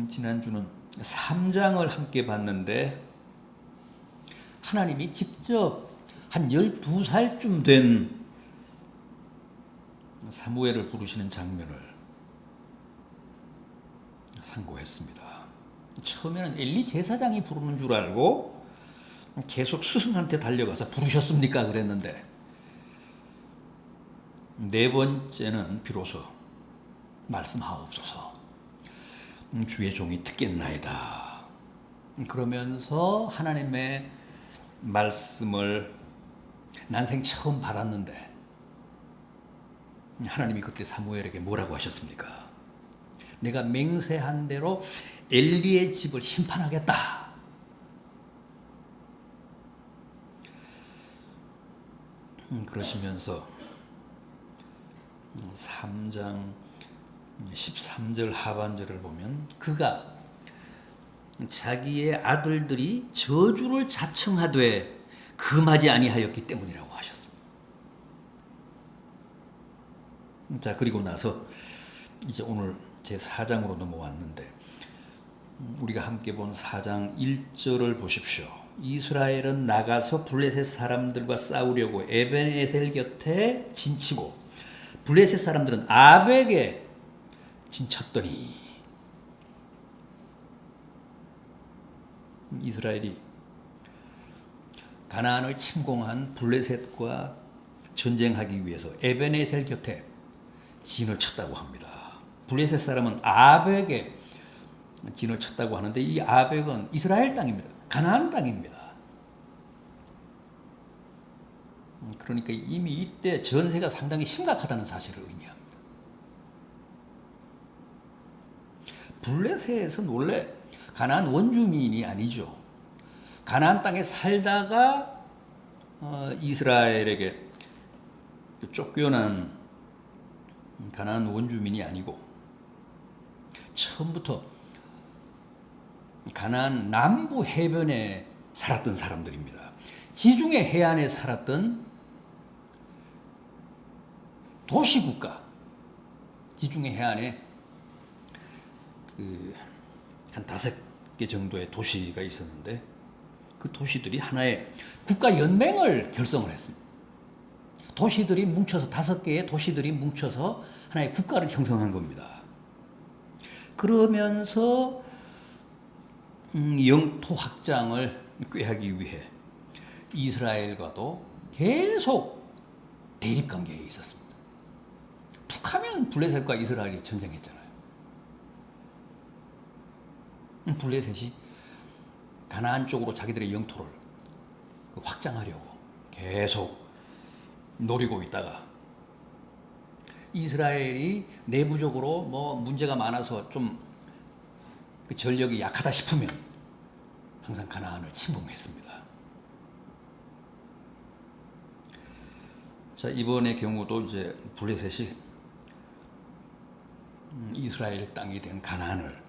지난주는 3장을 함께 봤는데 하나님이 직접 한 12살쯤 된 사무엘을 부르시는 장면을 상고했습니다. 처음에는 엘리 제사장이 부르는 줄 알고 계속 스승한테 달려가서 부르셨습니까? 그랬는데 네 번째는 비로소 말씀하옵소서 주의 종이 듣겠나이다. 그러면서 하나님의 말씀을 난생 처음 받았는데 하나님이 그때 사무엘에게 뭐라고 하셨습니까? 내가 맹세한 대로 엘리의 집을 심판하겠다. 그러시면서 3장 13절 하반절을 보면 그가 자기의 아들들이 저주를 자청하되 금하지 아니하였기 때문이라고 하셨습니다. 자, 그리고 나서 이제 오늘 제 4장으로 넘어왔는데 우리가 함께 본 4장 1절을 보십시오. 이스라엘은 나가서 블레셋 사람들과 싸우려고 에벤에셀 곁에 진치고 블레셋 사람들은 아벡에 진쳤더니 이스라엘이 가나안을 침공한 블레셋과 전쟁하기 위해서 에벤에셀 곁에 진을 쳤다고 합니다. 블레셋 사람은 아벡에 진을 쳤다고 하는데 이 아벡은 이스라엘 땅입니다. 가나안 땅입니다. 그러니까 이미 이때 전세가 상당히 심각하다는 사실을 의미합니다. 블레셋은 원래 가나안 원주민이 아니죠. 가나안 땅에 살다가 이스라엘에게 쫓겨난 가나안 원주민이 아니고 처음부터 가나안 남부 해변에 살았던 사람들입니다. 지중해 해안에 살았던 도시국가, 지중해 해안에 한 5개 정도의 도시가 있었는데 그 도시들이 하나의 국가 연맹을 결성을 했습니다. 도시들이 뭉쳐서 5개의 도시들이 뭉쳐서 하나의 국가를 형성한 겁니다. 그러면서 영토 확장을 꾀하기 위해 이스라엘과도 계속 대립 관계에 있었습니다. 툭하면 블레셋과 이스라엘이 전쟁했잖아요. 블레셋이 가나안 쪽으로 자기들의 영토를 확장하려고 계속 노리고 있다가 이스라엘이 내부적으로 뭐 문제가 많아서 좀 전력이 약하다 싶으면 항상 가나안을 침공했습니다. 자, 이번의 경우도 이제 블레셋이 이스라엘 땅이 된 가나안을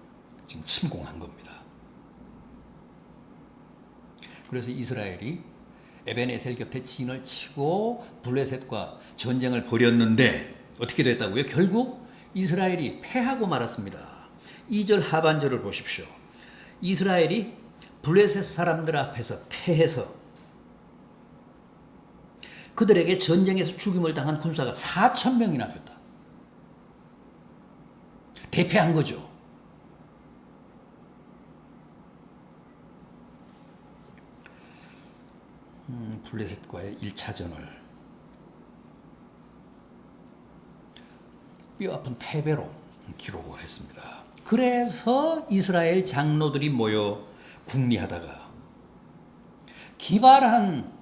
지금 침공한 겁니다. 그래서 이스라엘이 에벤에셀 곁에 진을 치고 블레셋과 전쟁을 벌였는데 어떻게 됐다고요? 결국 이스라엘이 패하고 말았습니다. 2절 하반절을 보십시오. 이스라엘이 블레셋 사람들 앞에서 패해서 그들에게 전쟁에서 죽임을 당한 군사가 4,000명이나 됐다. 대패한 거죠. 블레셋과의 1차전을 뼈아픈 패배로 기록을 했습니다. 그래서 이스라엘 장로들이 모여 궁리하다가 기발한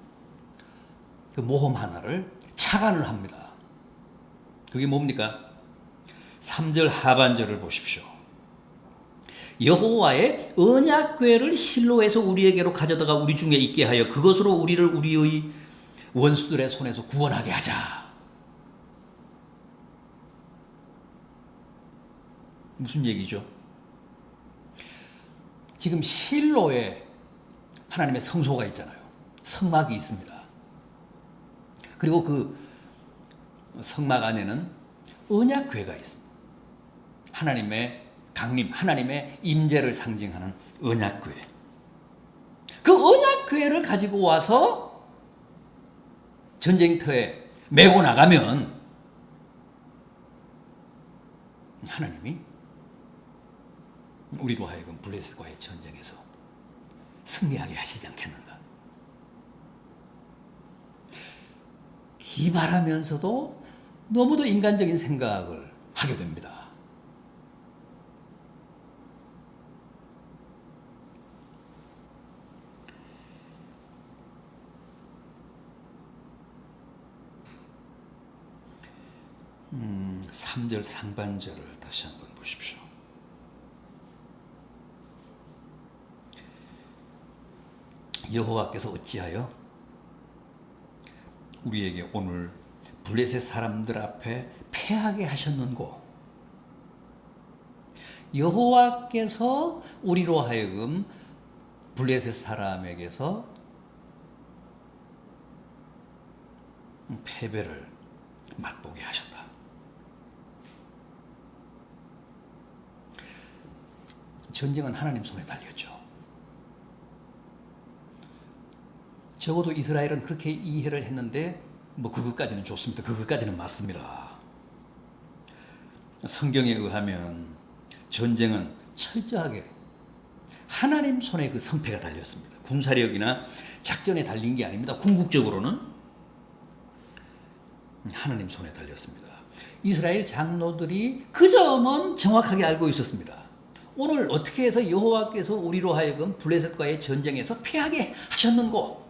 그 모험 하나를 착안을 합니다. 그게 뭡니까? 3절 하반절을 보십시오. 여호와의 언약궤를 실로에서 우리에게로 가져다가 우리 중에 있게 하여 그것으로 우리를 우리의 원수들의 손에서 구원하게 하자. 무슨 얘기죠? 지금 실로에 하나님의 성소가 있잖아요. 성막이 있습니다. 그리고 그 성막 안에는 언약궤가 있습니다. 하나님의 강림, 하나님의 임재를 상징하는 언약궤. 그 언약궤를 가지고 와서 전쟁터에 메고 나가면 하나님이 우리로 하여금 블레셋과의 전쟁에서 승리하게 하시지 않겠는가. 기발하면서도 너무도 인간적인 생각을 하게 됩니다. 음, 3절 상반절을 다시 한번 보십시오. 여호와께서 어찌하여 우리에게 오늘 블레셋 사람들 앞에 패하게 하셨는고. 여호와께서 우리로 하여금 블레셋 사람에게서 패배를 맛보게 하셨다. 전쟁은 하나님 손에 달렸죠. 적어도 이스라엘은 그렇게 이해를 했는데 뭐 그것까지는 좋습니다. 그것까지는 맞습니다. 성경에 의하면 전쟁은 철저하게 하나님 손에 그 성패가 달렸습니다. 군사력이나 작전에 달린 게 아닙니다. 궁극적으로는 하나님 손에 달렸습니다. 이스라엘 장로들이 그 점은 정확하게 알고 있었습니다. 오늘 어떻게 해서 여호와께서 우리로 하여금 블레셋과의 전쟁에서 패하게 하셨는고.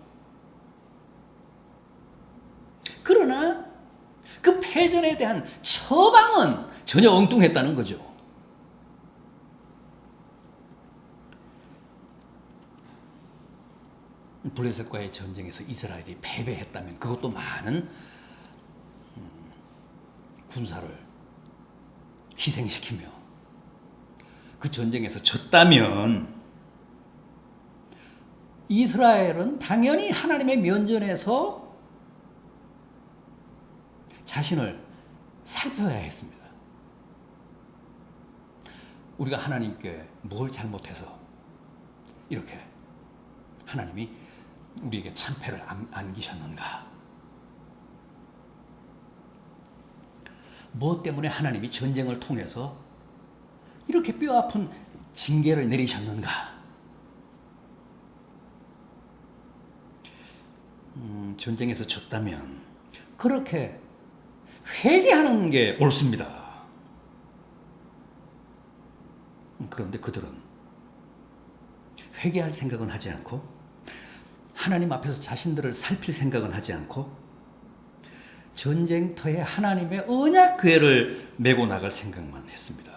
그러나 그 패전에 대한 처방은 전혀 엉뚱했다는 거죠. 블레셋과의 전쟁에서 이스라엘이 패배했다면, 그것도 많은 군사를 희생시키며 그 전쟁에서 졌다면, 이스라엘은 당연히 하나님의 면전에서 자신을 살펴야 했습니다. 우리가 하나님께 뭘 잘못해서 이렇게 하나님이 우리에게 참패를 안기셨는가? 무엇 때문에 하나님이 전쟁을 통해서 이렇게 뼈아픈 징계를 내리셨는가? 전쟁에서 졌다면 그렇게 회개하는 게 옳습니다. 그런데 그들은 회개할 생각은 하지 않고, 하나님 앞에서 자신들을 살필 생각은 하지 않고, 전쟁터에 하나님의 언약궤를 메고 나갈 생각만 했습니다.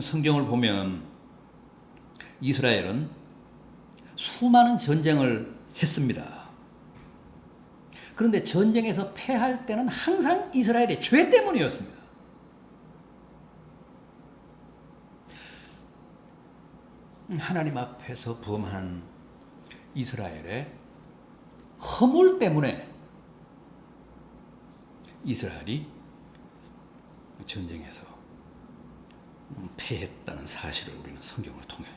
성경을 보면 이스라엘은 수많은 전쟁을 했습니다. 그런데 전쟁에서 패할 때는 항상 이스라엘의 죄 때문이었습니다. 하나님 앞에서 범한 이스라엘의 허물 때문에 이스라엘이 전쟁에서 패했다는 사실을 우리는 성경을 통해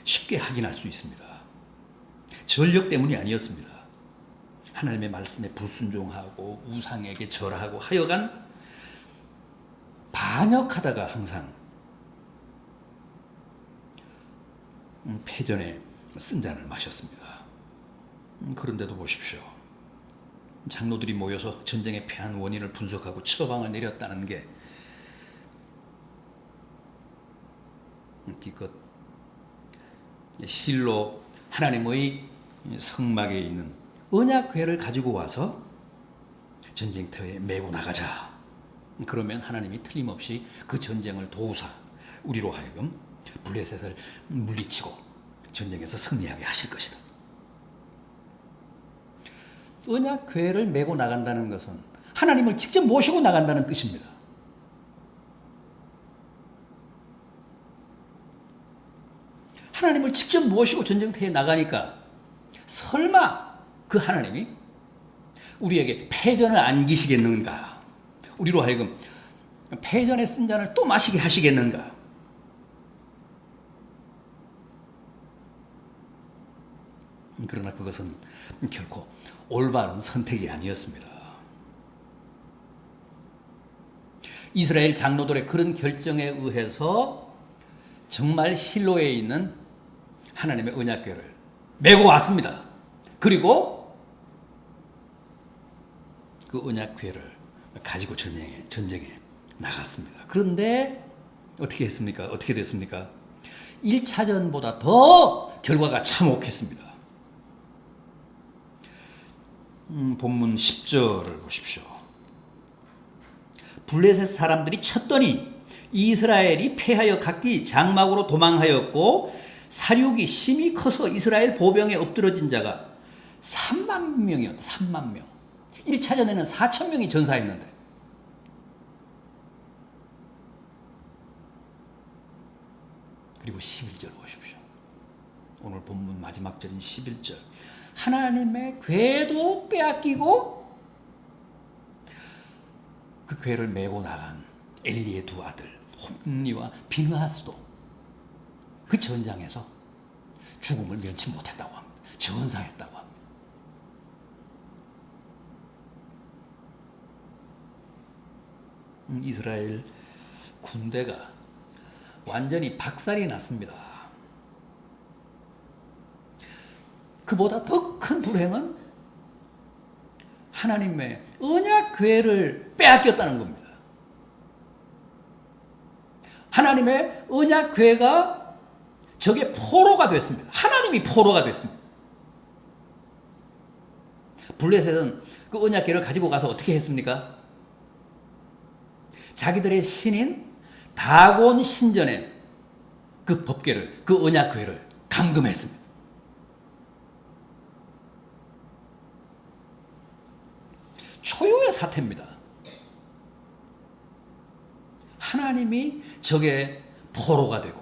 쉽게 확인할 수 있습니다. 전력 때문이 아니었습니다. 하나님의 말씀에 불순종하고 우상에게 절하고 하여간 반역하다가 항상 패전에 쓴 잔을 마셨습니다. 그런데도 보십시오. 장로들이 모여서 전쟁에 패한 원인을 분석하고 처방을 내렸다는 게 기껏 실로 하나님의 성막에 있는 언약궤를 가지고 와서 전쟁터에 메고 나가자. 그러면 하나님이 틀림없이 그 전쟁을 도우사 우리로 하여금 블레셋을 물리치고 전쟁에서 승리하게 하실 것이다. 언약궤를 메고 나간다는 것은 하나님을 직접 모시고 나간다는 뜻입니다. 하나님을 직접 모시고 전쟁터에 나가니까 설마 그 하나님이 우리에게 패전을 안기시겠는가? 우리로 하여금 패전에 쓴 잔을 또 마시게 하시겠는가? 그러나 그것은 결코 올바른 선택이 아니었습니다. 이스라엘 장로들의 그런 결정에 의해서 정말 실로에 있는 하나님의 언약궤를 메고 왔습니다. 그리고 그 언약궤를 가지고 전쟁에 나갔습니다. 그런데 어떻게 했습니까? 어떻게 됐습니까? 1차전보다 더 결과가 참혹했습니다. 본문 10절을 보십시오. 블레셋 사람들이 쳤더니 이스라엘이 패하여 각기 장막으로 도망하였고 사륙이 심히 커서 이스라엘 보병에 엎드러진 자가 3만 명이었다. 3만 명. 1차전에는 4천 명이 전사했는데 그리고 11절 보십시오. 오늘 본문 마지막 절인 11절. 하나님의 궤도 빼앗기고 그 궤를 메고 나간 엘리의 두 아들 홈리와 비느하스도 그 전장에서 죽음을 면치 못했다고 합니다. 전사했다고 합니다. 이스라엘 군대가 완전히 박살이 났습니다. 그보다 더 큰 불행은 하나님의 언약궤를 빼앗겼다는 겁니다. 하나님의 언약궤가 적의 포로가 됐습니다. 하나님이 포로가 됐습니다. 블레셋은 그 언약궤를 가지고 가서 어떻게 했습니까? 자기들의 신인 다곤 신전에 그 법궤를, 그 언약궤를 감금했습니다. 초유의 사태입니다. 하나님이 적의 포로가 되고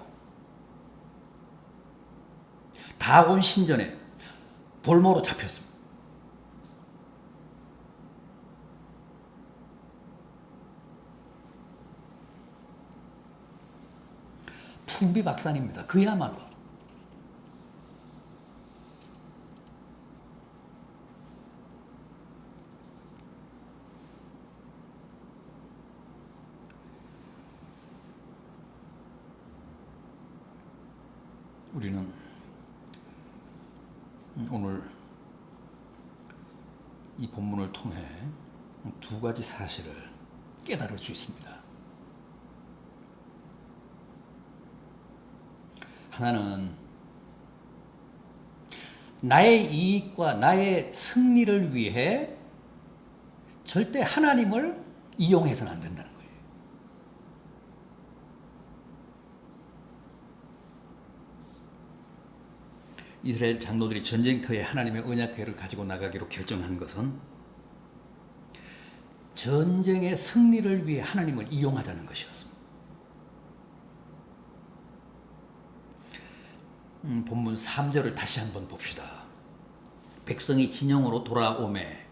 다곤 신전에 볼모로 잡혔습니다. 풍비박산입니다. 그야말로. 우리는 오늘 이 본문을 통해 두 가지 사실을 깨달을 수 있습니다. 하나는 나의 이익과 나의 승리를 위해 절대 하나님을 이용해서는 안 된다는 거예요. 이스라엘 장로들이 전쟁터에 하나님의 언약궤를 가지고 나가기로 결정한 것은 전쟁의 승리를 위해 하나님을 이용하자는 것이었습니다. 본문 3절을 다시 한번 봅시다. 백성이 진영으로 돌아오매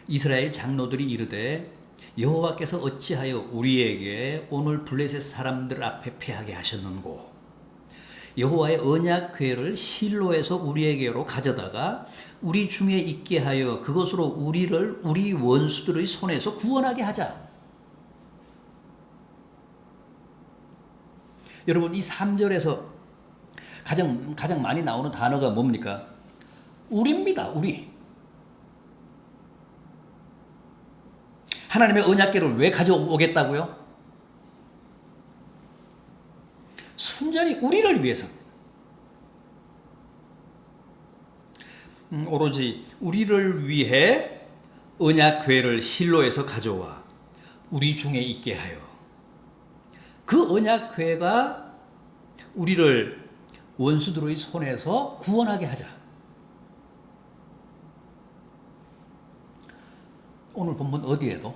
이스라엘 장로들이 이르되 여호와께서 어찌하여 우리에게 오늘 블레셋 사람들 앞에 패하게 하셨는고 여호와의 언약궤를 실로에서 우리에게로 가져다가 우리 중에 있게 하여 그것으로 우리를 우리 원수들의 손에서 구원하게 하자. 여러분 이 3절에서 가장 많이 나오는 단어가 뭡니까? 우리입니다. 우리. 하나님의 언약궤를 왜 가져오겠다고요? 순전히 우리를 위해서. 오로지 우리를 위해 언약궤를 실로에서 가져와 우리 중에 있게 하여 그 언약궤가 우리를 원수들의 손에서 구원하게 하자. 오늘 본문 어디에도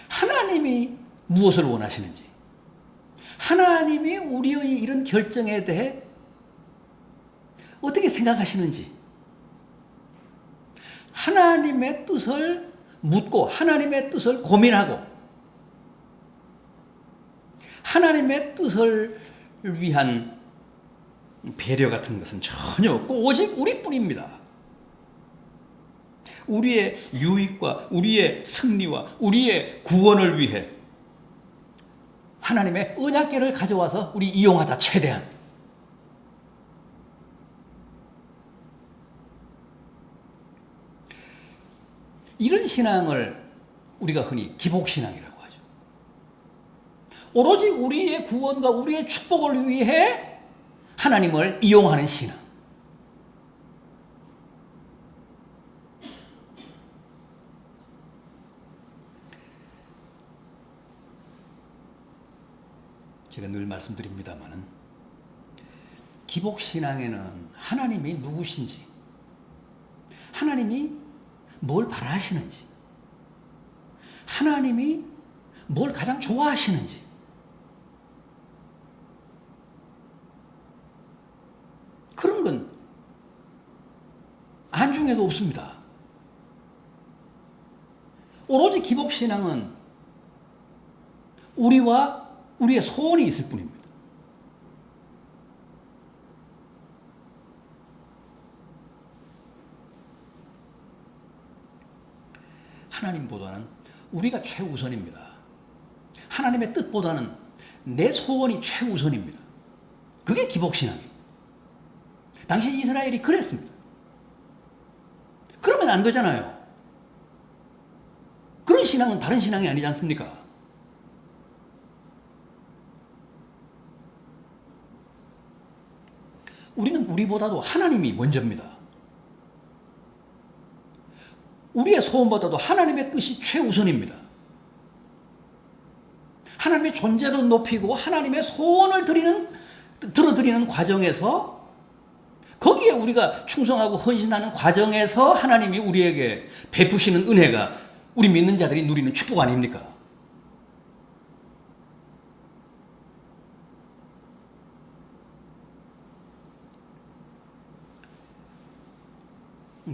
하나님이 무엇을 원하시는지, 하나님이 우리의 이런 결정에 대해 어떻게 생각하시는지, 하나님의 뜻을 묻고 하나님의 뜻을 고민하고 하나님의 뜻을 위한 배려 같은 것은 전혀 없고 오직 우리뿐입니다. 우리의 유익과 우리의 승리와 우리의 구원을 위해 하나님의 언약궤를 가져와서 우리 이용하자 최대한. 이런 신앙을 우리가 흔히 기복신앙이라고 하죠. 오로지 우리의 구원과 우리의 축복을 위해 하나님을 이용하는 신앙. 제가 늘 말씀드립니다마는 기복신앙에는 하나님이 누구신지, 하나님이 뭘 바라시는지, 하나님이 뭘 가장 좋아하시는지, 그런 건 안중에도 없습니다. 오로지 기복신앙은 우리와 우리의 소원이 있을 뿐입니다. 하나님보다는 우리가 최우선입니다. 하나님의 뜻보다는 내 소원이 최우선입니다. 그게 기복신앙입니다. 당시 이스라엘이 그랬습니다. 그러면 안 되잖아요. 그런 신앙은 다른 신앙이 아니지 않습니까? 우리는 우리보다도 하나님이 먼저입니다. 우리의 소원보다도 하나님의 뜻이 최우선입니다. 하나님의 존재를 높이고 하나님의 소원을 들어드리는 과정에서, 거기에 우리가 충성하고 헌신하는 과정에서 하나님이 우리에게 베푸시는 은혜가 우리 믿는 자들이 누리는 축복 아닙니까?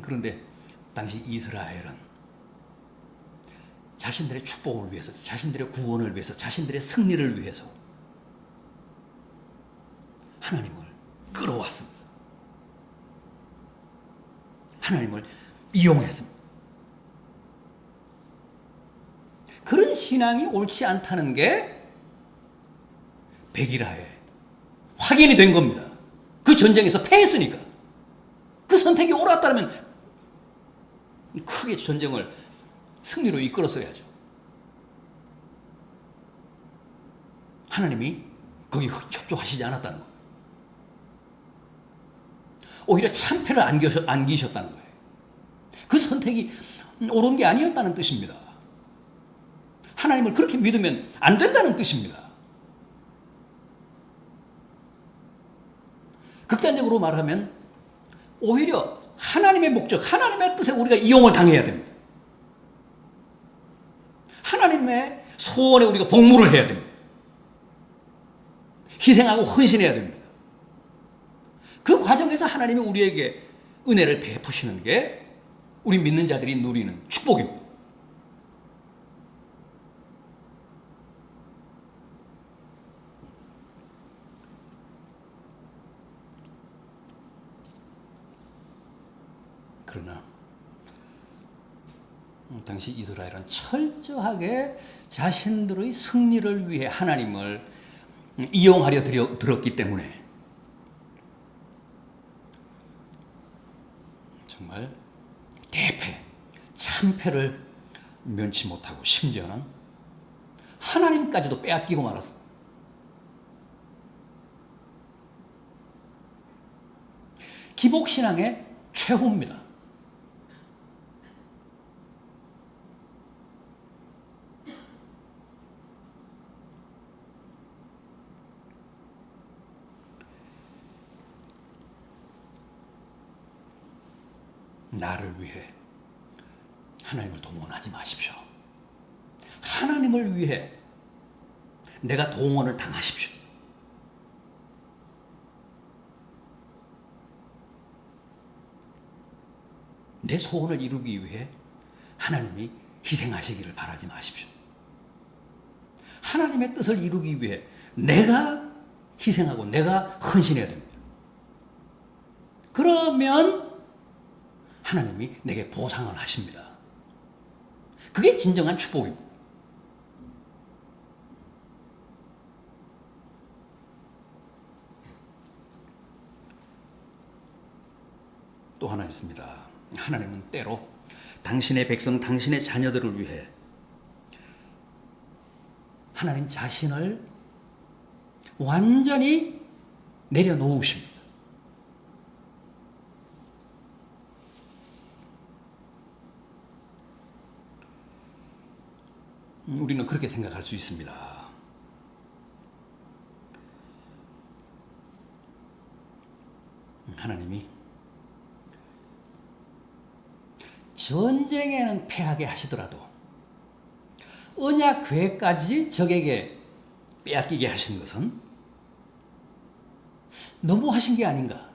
그런데 당시 이스라엘은 자신들의 축복을 위해서, 자신들의 구원을 위해서, 자신들의 승리를 위해서 하나님을 끌어왔습니다. 하나님을 이용했습니다. 그런 신앙이 옳지 않다는 게 백일하에 확인이 된 겁니다. 그 전쟁에서 패했으니까. 그 선택이 옳았다면 크게 전쟁을 승리로 이끌었어야죠. 하나님이 거기 협조하시지 않았다는 거예요. 오히려 참패를 안기셨다는 거예요. 그 선택이 옳은 게 아니었다는 뜻입니다. 하나님을 그렇게 믿으면 안 된다는 뜻입니다. 극단적으로 말하면 오히려 하나님의 목적, 하나님의 뜻에 우리가 이용을 당해야 됩니다. 하나님의 소원에 우리가 복무를 해야 됩니다. 희생하고 헌신해야 됩니다. 그 과정에서 하나님이 우리에게 은혜를 베푸시는 게 우리 믿는 자들이 누리는 축복입니다. 그러나 당시 이스라엘은 철저하게 자신들의 승리를 위해 하나님을 이용하려 들었기 때문에 정말 대패, 참패를 면치 못하고 심지어는 하나님까지도 빼앗기고 말았습니다. 기복신앙의 최후입니다. 나를 위해 하나님을 동원하지 마십시오. 하나님을 위해 내가 동원을 당하십시오. 내 소원을 이루기 위해 하나님이 희생하시기를 바라지 마십시오. 하나님의 뜻을 이루기 위해 내가 희생하고 내가 헌신해야 됩니다. 그러면 하나님이 내게 보상을 하십니다. 그게 진정한 축복입니다. 또 하나 있습니다. 하나님은 때로 당신의 백성, 당신의 자녀들을 위해 하나님 자신을 완전히 내려놓으십니다. 우리는 그렇게 생각할 수 있습니다. 하나님이 전쟁에는 패하게 하시더라도 언약궤까지 적에게 빼앗기게 하신 것은 너무 하신 게 아닌가?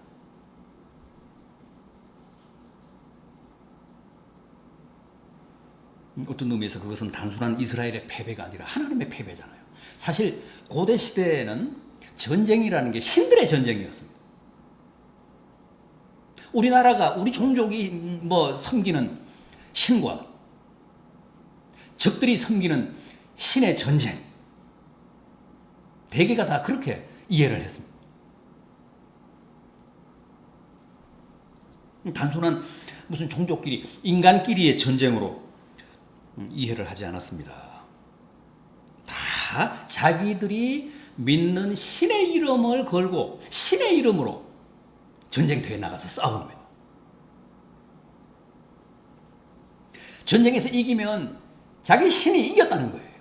어떤 의미에서 그것은 단순한 이스라엘의 패배가 아니라 하나님의 패배잖아요. 사실 고대 시대에는 전쟁이라는 게 신들의 전쟁이었습니다. 우리나라가 우리 종족이 섬기는 신과 적들이 섬기는 신의 전쟁, 대개가 다 그렇게 이해를 했습니다. 단순한 무슨 종족끼리, 인간끼리의 전쟁으로 이해를 하지 않았습니다. 다 자기들이 믿는 신의 이름을 걸고 신의 이름으로 전쟁터에 나가서 싸웁니다. 전쟁에서 이기면 자기 신이 이겼다는 거예요.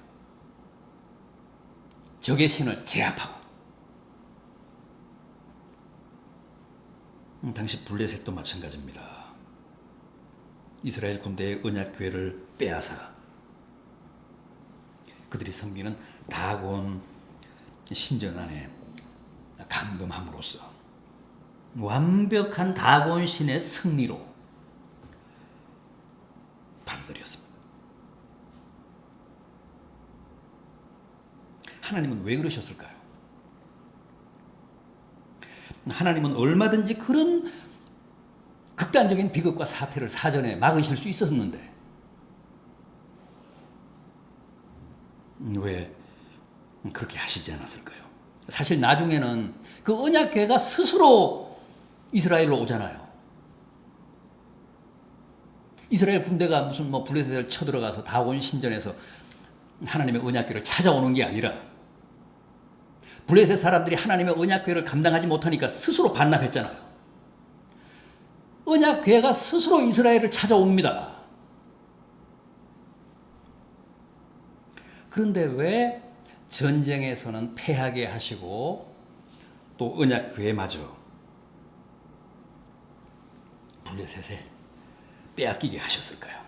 적의 신을 제압하고. 당시 블레셋도 마찬가지입니다. 이스라엘 군대의 언약궤를 빼앗아 그들이 섬기는 다곤 신전 안에 감금함으로써 완벽한 다곤 신의 승리로 받아들였습니다. 하나님은 왜 그러셨을까요? 하나님은 얼마든지 그런 극단적인 비극과 사태를 사전에 막으실 수 있었는데 왜 그렇게 하시지 않았을까요? 사실 나중에는 그 언약궤가 스스로 이스라엘로 오잖아요. 이스라엘 군대가 무슨 블레셋을 쳐들어가서 다곤 신전에서 하나님의 언약궤를 찾아오는 게 아니라 블레셋 사람들이 하나님의 언약궤를 감당하지 못하니까 스스로 반납했잖아요. 언약궤가 스스로 이스라엘을 찾아옵니다. 그런데 왜 전쟁에서는 패하게 하시고 또 언약궤마저 블레셋에 빼앗기게 하셨을까요?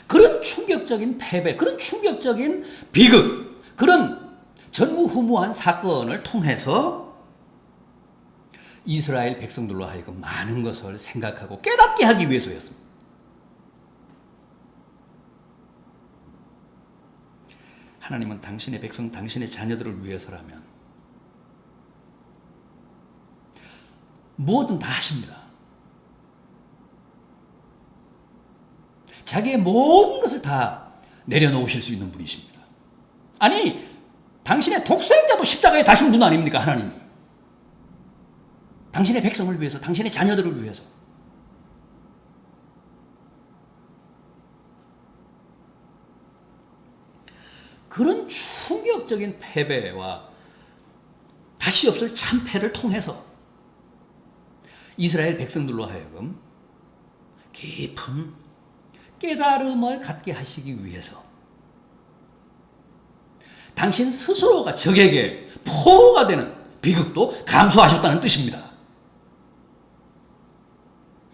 그런 충격적인 패배, 그런 충격적인 비극, 그런 전무후무한 사건을 통해서 이스라엘 백성들로 하여금 많은 것을 생각하고 깨닫게 하기 위해서였습니다. 하나님은 당신의 백성, 당신의 자녀들을 위해서라면 뭐든 다 하십니다. 자기의 모든 것을 다 내려놓으실 수 있는 분이십니다. 아니, 당신의 독생자도 십자가에 다신 분 아닙니까, 하나님이? 당신의 백성을 위해서, 당신의 자녀들을 위해서. 그런 충격적인 패배와 다시 없을 참패를 통해서 이스라엘 백성들로 하여금 깊은 깨달음을 갖게 하시기 위해서 당신 스스로가 적에게 포로가 되는 비극도 감수하셨다는 뜻입니다.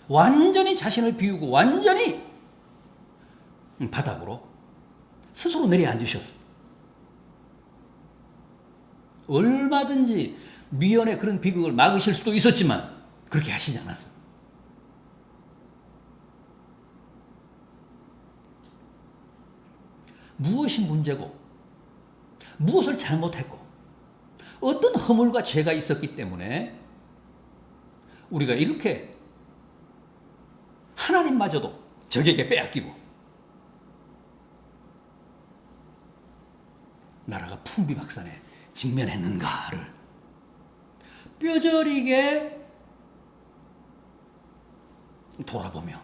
완전히 자신을 비우고 완전히 바닥으로 스스로 내려앉으셨습니다. 얼마든지 미연의 그런 비극을 막으실 수도 있었지만 그렇게 하시지 않았습니다. 무엇이 문제고 무엇을 잘못했고 어떤 허물과 죄가 있었기 때문에 우리가 이렇게 하나님마저도 적에게 빼앗기고 나라가 풍비박산에 직면했는가를 뼈저리게 돌아보며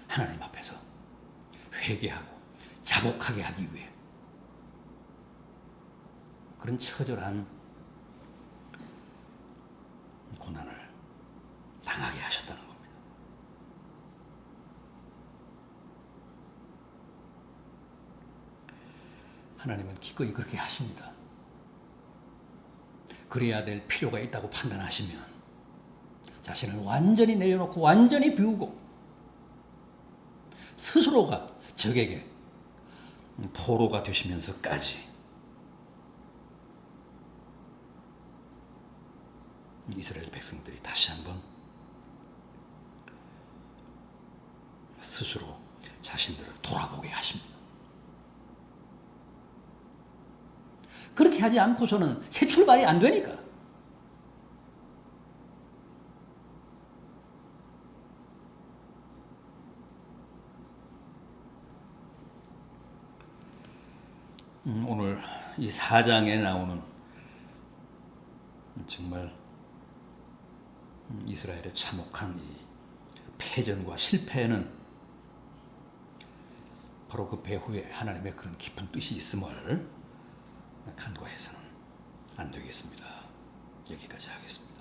하나님 앞에서 회개하고 자복하게 하기 위해 그런 처절한 고난을 당하게 하셨다는 겁니다. 하나님은 기꺼이 그렇게 하십니다. 그래야 될 필요가 있다고 판단하시면 자신을 완전히 내려놓고 완전히 비우고 스스로가 적에게 포로가 되시면서까지 이스라엘 백성들이 다시 한번 스스로 자신들을 돌아보게 하십니다. 그렇게 하지 않고서는 새 출발이 안 되니까. 오늘 이 4장에 나오는 정말 이스라엘의 참혹한 이 패전과 실패는 바로 그 배후에 하나님의 그런 깊은 뜻이 있음을 간과해서는 안 되겠습니다. 여기까지 하겠습니다.